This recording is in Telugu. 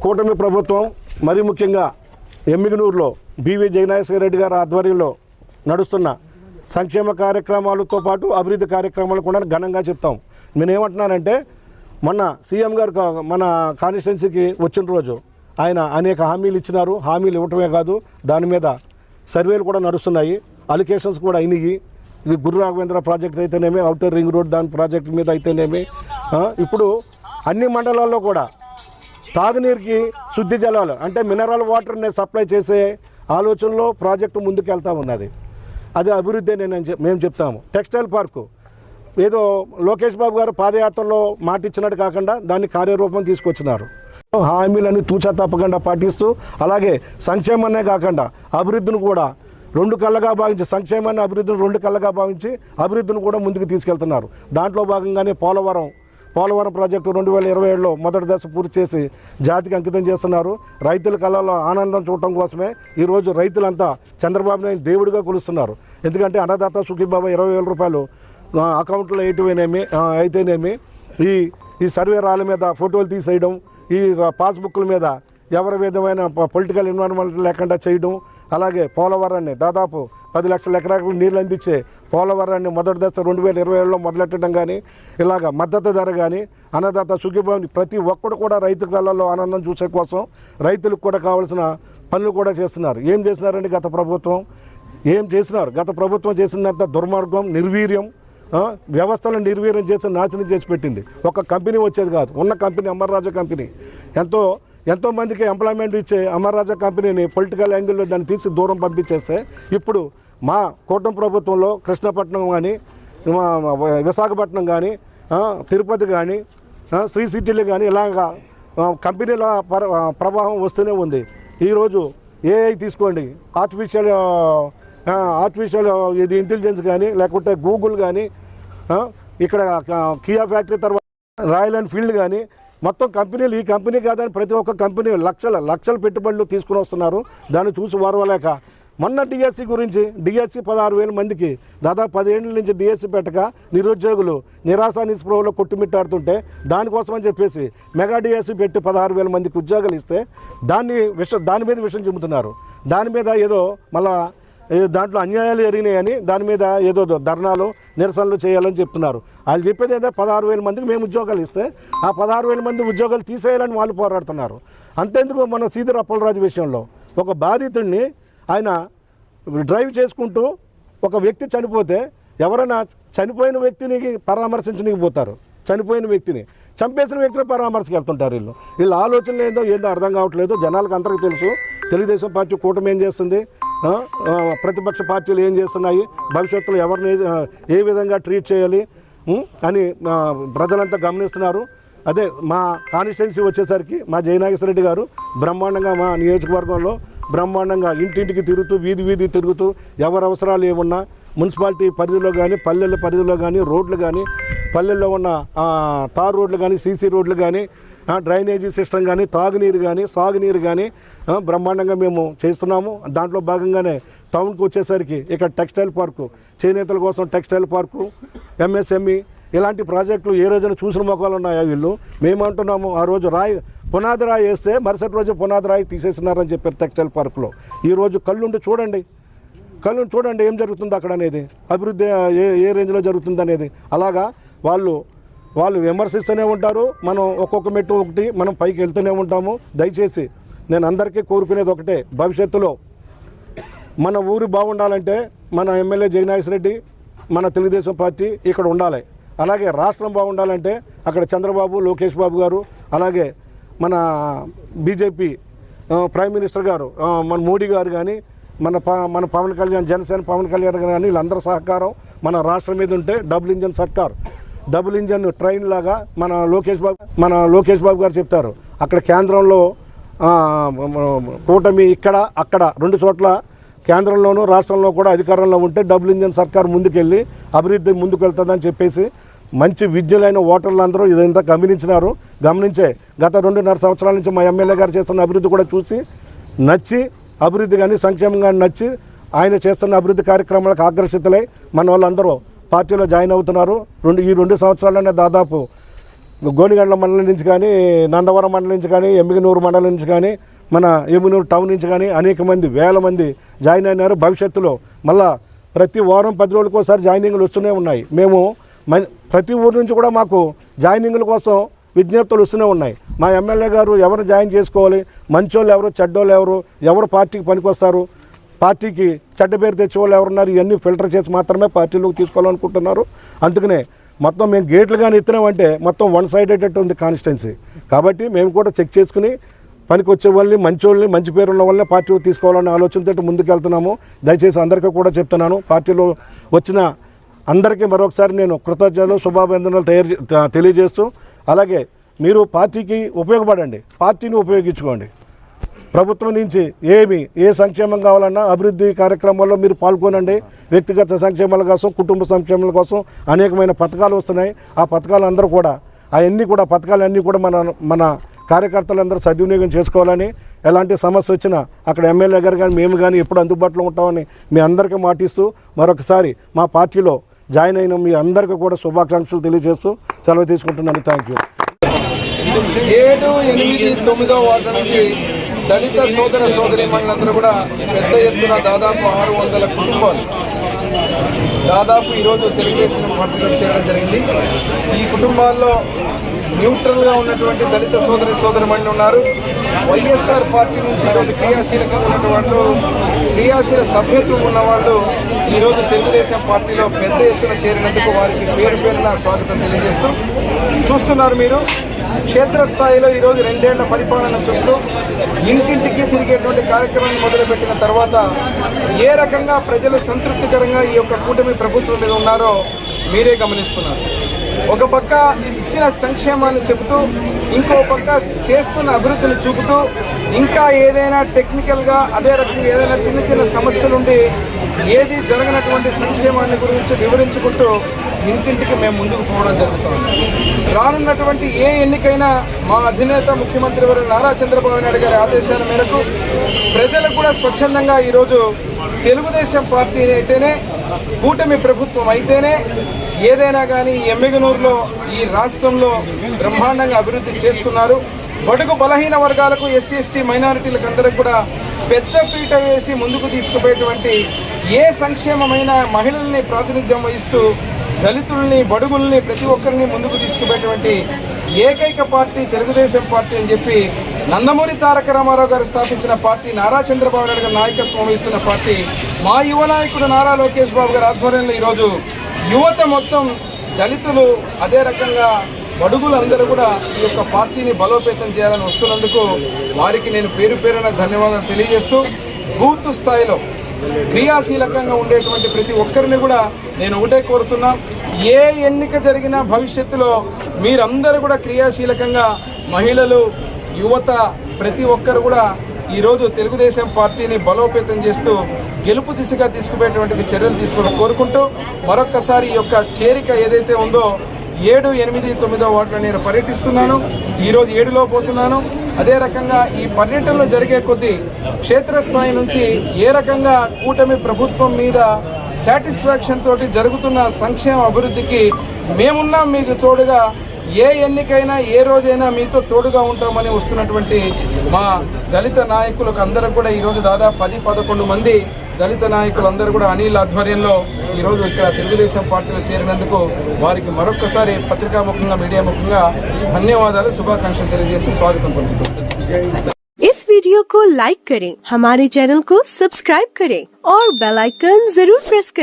కూటమి ప్రభుత్వం మరి ముఖ్యంగా ఎమ్మిగనూరులో బివి జగన్నాథ్ రెడ్డి గారి ఆధ్వర్యంలో నడుస్తున్న సంక్షేమ కార్యక్రమాలతో పాటు అభివృద్ధి కార్యక్రమాలు కూడా ఘనంగా చెప్తాం. నేను ఏమంటున్నానంటే మొన్న సీఎం గారు మన కాన్స్టిట్యున్సీకి వచ్చిన రోజు ఆయన అనేక హామీలు ఇచ్చినారు. హామీలు ఇవ్వటమే కాదు, దాని మీద సర్వేలు కూడా నడుస్తున్నాయి, అలికేషన్స్ కూడా అయినాయి. ఇది గురు రాఘవేంద్ర ప్రాజెక్ట్ అయితేనేమి, అవుటర్ రింగ్ రోడ్ దాని ప్రాజెక్ట్ మీద అయితేనేమి, ఇప్పుడు అన్ని మండలాల్లో కూడా తాగునీరుకి శుద్ధి జలాలు అంటే మినరల్ వాటర్ని సప్లై చేసే ఆలోచనలో ప్రాజెక్టు ముందుకు వెళ్తూ ఉన్నది. అది అభివృద్ధి మేము చెప్తాము. టెక్స్టైల్ పార్కు ఏదో లోకేష్ బాబు గారు పాదయాత్రలో మాట ఇచ్చినట్టు కాకుండా దాన్ని కార్యరూపం తీసుకొచ్చినారు. హామీలని తూచా తప్పకుండా పాటిస్తూ అలాగే సంక్షేమాన్నే కాకుండా అభివృద్ధిని కూడా రెండు కళ్ళగా భావించి సంక్షేమాన్ని అభివృద్ధిని రెండు కళ్ళగా భావించి అభివృద్ధిని కూడా ముందుకు తీసుకెళ్తున్నారు. దాంట్లో భాగంగానే పోలవరం ప్రాజెక్టు 2027లో మొదటి దశ పూర్తి చేసి జాతికి అంకితం చేస్తున్నారు. రైతుల కళలో ఆనందం చూడటం కోసమే ఈరోజు రైతులంతా చంద్రబాబు నాయుడు దేవుడిగా కొలుస్తున్నారు. ఎందుకంటే అన్నదాత సుఖీబాబా 20,000 రూపాయలు అకౌంట్లో అయితేనేమి ఈ సర్వే రాళ్ళ మీద ఫోటోలు తీసేయడం, ఈ పాస్బుక్ల మీద ఎవరి విధమైన పొలిటికల్ ఇన్వాల్వ్మెంట్ లేకుండా చేయడం, అలాగే పోలవరాన్ని దాదాపు 10 లక్షల ఎకరాలకు నీళ్ళు అందించే పోలవరాన్ని మొదటి దశ 2027లో మొదలెట్టడం కానీ, ఇలాగ మద్దతు ధర కానీ, అన్నదాత సుఖీభావం ప్రతి ఒక్కడు కూడా రైతు కళ్ళల్లో ఆనందం చూసే కోసం రైతులకు కూడా కావాల్సిన పనులు కూడా చేస్తున్నారు. ఏం చేసినారండి గత ప్రభుత్వం? ఏం చేసినారు? గత ప్రభుత్వం చేసినంత దుర్మార్గం, నిర్వీర్యం, వ్యవస్థలను నిర్వీర్యం చేసి నాశనం చేసి పెట్టింది. ఒక కంపెనీ వచ్చేది కాదు. ఉన్న కంపెనీ అమర్ రాజా కంపెనీ ఎంతో మందికి ఎంప్లాయ్మెంట్ ఇచ్చే అమర్ రాజా కంపెనీని పొలిటికల్ యాంగిల్లో దాన్ని తీసి దూరం పంపించేస్తే ఇప్పుడు మా కూటమి ప్రభుత్వంలో కృష్ణపట్నం కానీ, విశాఖపట్నం కానీ, తిరుపతి కానీ, శ్రీ సిటీలు కానీ ఇలాగా కంపెనీల ప్రభావం వస్తూనే ఉంది. ఈరోజు ఏఐ తీసుకోండి, ఆర్టిఫిషియల్ ఇది ఇంటెలిజెన్స్ కానీ, లేకుంటే గూగుల్ కానీ, ఇక్కడ కియా ఫ్యాక్టరీ తర్వాత రాయల్ ఎన్ఫీల్డ్ కానీ, మొత్తం కంపెనీలు ఈ కంపెనీ కాదని ప్రతి ఒక్క కంపెనీ లక్షల పెట్టుబడులు తీసుకుని వస్తున్నారు. దాన్ని చూసి వారవలేక మొన్న డిఎస్సి గురించి 16,000 మందికి దాదాపు 10 ఏళ్ళ నుంచి డిఎస్సి పెట్టక నిరుద్యోగులు నిరాశ నిస్పృహలో కొట్టుమిట్టాడుతుంటే దానికోసమని చెప్పేసి మెగా డిఎస్సి పెట్టి 16,000 మందికి ఉద్యోగాలు ఇస్తే దాని మీద విషయం చెబుతున్నారు. దాని మీద ఏదో మళ్ళా దాంట్లో అన్యాయాలు జరిగినాయని దాని మీద ఏదో ధర్నాలు నిరసనలు చేయాలని చెప్తున్నారు. వాళ్ళు చెప్పేది ఏదో 16,000 మందికి మేము ఉద్యోగాలు ఇస్తే ఆ 16,000 మంది ఉద్యోగాలు తీసేయాలని వాళ్ళు పోరాడుతున్నారు. అంతేందుకు మన సీదిరి అప్పలరాజు విషయంలో ఒక బాధితుడిని ఆయన డ్రైవ్ చేసుకుంటూ ఒక వ్యక్తి చనిపోతే ఎవరైనా చనిపోయిన వ్యక్తిని పరామర్శించడానికి పోతారు, చనిపోయిన వ్యక్తిని చంపేసిన వ్యక్తిని పరామర్శకు వెళ్తుంటారు. వీళ్ళ ఆలోచనలు ఏందో అర్థం కావట్లేదు. జనాలకు అందరికీ తెలుసు తెలుగుదేశం పార్టీ కూటమి ఏం చేస్తుంది, ప్రతిపక్ష పార్టీలు ఏం చేస్తున్నాయి, భవిష్యత్తులో ఎవరిని ఏ విధంగా ట్రీట్ చేయాలి అని ప్రజలంతా గమనిస్తున్నారు. అదే మా కాన్స్టిట్యున్సీ వచ్చేసరికి మా జయనాగేశ్వర రెడ్డి గారు బ్రహ్మాండంగా మా నియోజకవర్గంలో బ్రహ్మాండంగా ఇంటింటికి తిరుగుతూ వీధి తిరుగుతూ ఎవరి అవసరాలు ఏమున్నా మున్సిపాలిటీ పరిధిలో కానీ పల్లెల పరిధిలో కానీ రోడ్లు కానీ పల్లెల్లో ఉన్న తార్ రోడ్లు కానీ సీసీ రోడ్లు కానీ డ్రైనేజీ సిస్టమ్ కానీ తాగునీరు కానీ సాగునీరు కానీ బ్రహ్మాండంగా మేము చేస్తున్నాము. దాంట్లో భాగంగానే టౌన్కి వచ్చేసరికి ఇక్కడ టెక్స్టైల్ పార్కు, చేనేతల కోసం టెక్స్టైల్ పార్కు, ఎంఎస్ఎంఈ ఇలాంటి ప్రాజెక్టులు ఏ రోజున చూసిన మొక్కలు ఉన్నాయా వీళ్ళు? మేమంటున్నాము ఆ రోజు పునాది రాయి వేస్తే మరుసటి రోజు పునాది రాయి తీసేసినారని చెప్పారు టెక్స్టైల్ పార్కులో. ఈరోజు కళ్ళుండి చూడండి ఏం జరుగుతుంది అక్కడ అనేది, అభివృద్ధి ఏ రేంజ్లో జరుగుతుంది అనేది. అలాగా వాళ్ళు విమర్శిస్తూనే ఉంటారు, మనం ఒక్కొక్క మెట్టు ఒకటి మనం పైకి వెళ్తూనే ఉంటాము. దయచేసి నేను అందరికీ కోరుకునేది ఒకటే, భవిష్యత్తులో మన ఊరు బాగుండాలంటే మన ఎమ్మెల్యే జగన్నాథ్ రెడ్డి మన తెలుగుదేశం పార్టీ ఇక్కడ ఉండాలి. అలాగే రాష్ట్రం బాగుండాలంటే అక్కడ చంద్రబాబు, లోకేష్ బాబు గారు, అలాగే మన బీజేపీ ప్రైమ్ మినిస్టర్ గారు మన మోడీ గారు కానీ, మన పవన్ కళ్యాణ్, జనసేన పవన్ కళ్యాణ్ గారు కానీ వీళ్ళందరూ సహకారం మన రాష్ట్రం మీద ఉంటే డబుల్ ఇంజన్ ట్రైన్ లాగా మన లోకేష్ బాబు గారు చెప్తారు. అక్కడ కేంద్రంలో కూటమి అక్కడ 2 చోట్ల కేంద్రంలోనూ రాష్ట్రంలో కూడా అధికారంలో ఉంటే డబుల్ ఇంజన్ సర్కార్ ముందుకెళ్ళి అభివృద్ధి ముందుకు వెళ్తుందని చెప్పేసి మంచి విద్యులైన ఓటర్లందరూ ఇదంతా గమనించే గత 2.5 సంవత్సరాల నుంచి మా ఎమ్మెల్యే గారు చేస్తున్న అభివృద్ధి కూడా చూసి నచ్చి అభివృద్ధి కానీ సంక్షేమం కానీ నచ్చి ఆయన చేస్తున్న అభివృద్ధి కార్యక్రమాలకు ఆకర్షితులై మన వాళ్ళందరూ పార్టీలో జాయిన్ అవుతున్నారు. ఈ 2 సంవత్సరాల్లోనే దాదాపు గోనిగండ్ల మండలం నుంచి కానీ, నందవరం మండలం నుంచి కానీ, ఎమ్మిగనూరు మండలం నుంచి కానీ, మన ఎమ్మిగనూరు టౌన్ నుంచి కానీ అనేక మంది, వేల మంది జాయిన్ అయినారు. భవిష్యత్తులో మళ్ళా ప్రతి వారం 10 రోజులకు ఒకసారి జాయినింగ్లు వస్తూనే ఉన్నాయి. మేము ప్రతి ఊరు నుంచి కూడా మాకు జాయినింగ్ల కోసం విజ్ఞప్తులు వస్తూనే ఉన్నాయి. మా ఎమ్మెల్యే గారు ఎవరు జాయిన్ చేసుకోవాలి, మంచోళ్ళు ఎవరు, చెడ్డోళ్ళు ఎవరు, ఎవరు పార్టీకి పనికొస్తారు, పార్టీకి చెడ్డ పేరు తెచ్చేవాళ్ళు ఎవరున్నారు, ఇవన్నీ ఫిల్టర్ చేసి మాత్రమే పార్టీలోకి తీసుకోవాలనుకుంటున్నారు. అందుకనే మొత్తం మేము గేట్లు కానీ ఎత్తున్నామంటే మొత్తం వన్ సైడెడ్ ఉంది కాన్స్టిట్యున్సీ. కాబట్టి మేము కూడా చెక్ చేసుకుని పనికి వచ్చే వాళ్ళని, మంచోళ్ళని, మంచి పేరు ఉన్న వాళ్ళని పార్టీలో తీసుకోవాలనే ఆలోచనతో ముందుకు వెళ్తున్నాము. దయచేసి అందరికీ కూడా చెప్తున్నాను, పార్టీలో వచ్చిన అందరికీ మరొకసారి నేను కృతజ్ఞతలు, శుభాభినందనలు తెలియజేస్తూ, అలాగే మీరు పార్టీకి ఉపయోగపడండి, పార్టీని ఉపయోగించుకోండి. ప్రభుత్వం నుంచి ఏ సంక్షేమం కావాలన్నా అభివృద్ధి కార్యక్రమాల్లో మీరు పాల్గొనండి. వ్యక్తిగత సంక్షేమాల కోసం, కుటుంబ సంక్షేమాల కోసం అనేకమైన పథకాలు వస్తున్నాయి. ఆ పథకాలు అందరూ కూడా పథకాలన్నీ కూడా మన కార్యకర్తలందరూ సద్వినియోగం చేసుకోవాలని, ఎలాంటి సమస్య వచ్చినా అక్కడ ఎమ్మెల్యే గారు కానీ మేము కానీ ఎప్పుడు అందుబాటులో ఉంటామని మీ అందరికీ మాటిస్తూ, మరొకసారి మా పార్టీలో జాయిన్ అయిన మీ అందరికీ కూడా శుభాకాంక్షలు తెలియజేస్తూ సెలవు తీసుకుంటున్నాను. Thank you. 7, 8, 9వ వార్డు నుంచి దళిత సోదర సోదరీమణులందరూ కూడా పెద్ద ఎత్తున దాదాపు 600 కుటుంబాలు దాదాపు ఈరోజు తెలుగుదేశం పార్టీలో చేరడం జరిగింది. ఈ కుటుంబాల్లో న్యూట్రల్గా ఉన్నటువంటి దళిత సోదరీమణులు ఉన్నారు. వైఎస్ఆర్ పార్టీ నుంచి ఈరోజు క్రియాశీలకంగా ఉన్నటువంటి క్రియాశీల సభ్యత్వం ఉన్నవాళ్ళు ఈరోజు తెలుగుదేశం పార్టీలో పెద్ద ఎత్తున చేరినందుకు వారికి పేరున స్వాగతం తెలియజేస్తూ, చూస్తున్నారు మీరు క్షేత్రస్థాయిలో ఈరోజు 2 ఏళ్ల పరిపాలన చెబుతూ ఇంటింటికి తిరిగేటువంటి కార్యక్రమాన్ని మొదలుపెట్టిన తర్వాత ఏ రకంగా ప్రజలు సంతృప్తికరంగా ఈ యొక్క కూటమి ప్రభుత్వం మీద ఉన్నారో మీరే గమనిస్తున్నారు. ఒక పక్క ఇచ్చిన సంక్షేమాన్ని చెబుతూ, ఇంకో పక్క చేస్తున్న అభివృద్ధిని చూపుతూ, ఇంకా ఏదైనా టెక్నికల్గా అదే రకంగా ఏదైనా చిన్న చిన్న సమస్యలుండి ఏది జరగనటువంటి సంక్షేమాన్ని గురించి వివరించుకుంటూ ఇంటింటికి మేము ముందుకు పోవడం జరుగుతుంది. రానున్నటువంటి ఏ ఎన్నికైనా మా అధినేత ముఖ్యమంత్రి వర్యులు నారా చంద్రబాబు నాయుడు గారి ఆదేశాల మేరకు ప్రజలకు కూడా స్వచ్ఛందంగా ఈరోజు తెలుగుదేశం పార్టీ అయితేనే, కూటమి ప్రభుత్వం అయితేనే ఏదైనా కానీ ఎమ్మిగనూరులో ఈ రాష్ట్రంలో బ్రహ్మాండంగా అభివృద్ధి చేస్తున్నారు. బడుగు బలహీన వర్గాలకు, ఎస్సీ ఎస్టీ మైనారిటీలకు అందరికి కూడా పెద్ద పీట వేసి ముందుకు తీసుకుపోయేటువంటి ఏ సంక్షేమమైన మహిళల్ని ప్రాతినిధ్యం వహిస్తూ దళితుల్ని, బడుగుల్ని, ప్రతి ఒక్కరిని ముందుకు తీసుకుపోయేటువంటి ఏకైక పార్టీ తెలుగుదేశం పార్టీ అని చెప్పి నందమూరి తారక రామారావు గారు స్థాపించిన పార్టీ, నారా చంద్రబాబు నాయుడు గారు నాయకత్వం వహిస్తున్న పార్టీ, మా యువ నాయకుడు నారా లోకేష్ బాబు గారి ఆధ్వర్యంలో ఈరోజు యువత మొత్తం, దళితులు, అదే రకంగా బడుగులందరూ కూడా ఈ యొక్క పార్టీని బలోపేతం చేయాలని వస్తున్నందుకు వారికి నేను పేరున ధన్యవాదాలు తెలియజేస్తూ, బూత్ స్థాయిలో క్రియాశీలకంగా ఉండేటువంటి ప్రతి ఒక్కరిని కూడా నేను ఒకటే కోరుతున్నా, ఏ ఎన్నిక జరిగినా భవిష్యత్తులో మీరందరూ కూడా క్రియాశీలకంగా, మహిళలు, యువత ప్రతి ఒక్కరు కూడా ఈరోజు తెలుగుదేశం పార్టీని బలోపేతం చేస్తూ గెలుపు దిశగా తీసుకుపోయేటువంటి చర్యలు తీసుకోవాలని కోరుకుంటూ, మరొక్కసారి ఈ యొక్క చేరిక ఏదైతే ఉందో 7, 8, 9వ వార్డులో నేను పర్యటిస్తున్నాను. ఈరోజు 7లో పోతున్నాను. అదే రకంగా ఈ పర్యటనలో జరిగే కొద్దీ క్షేత్రస్థాయి నుంచి ఏ రకంగా కూటమి ప్రభుత్వం మీద సాటిస్ఫాక్షన్ తోటి జరుగుతున్న సంక్షేమ అభివృద్ధికి మేమున్నాం మీకు తోడుగా, ఏ ఎన్నికైనా ఏ రోజైనా మీతో తోడుగా ఉంటామని వస్తున్నటువంటి మా దళిత నాయకులకు అందరూ కూడా ఈరోజు దాదాపు 10-11 మంది దళిత నాయకులందరూ కూడా అనిల్ ఆధ్వర్యంలో ఈరోజు ఇక్కడ తెలుగుదేశం పార్టీలో చేరినందుకు వారికి మరొక్కసారి పత్రికాముఖంగా, మీడియా ముఖంగా ధన్యవాదాలు, శుభాకాంక్షలు తెలియజేసి స్వాగతం పలుకుతున్నాను. इस वीडियो को लाइक करें, हमारे चैनल को सब्सक्राइब करें और बेल आइकन जरूर प्रेस करें।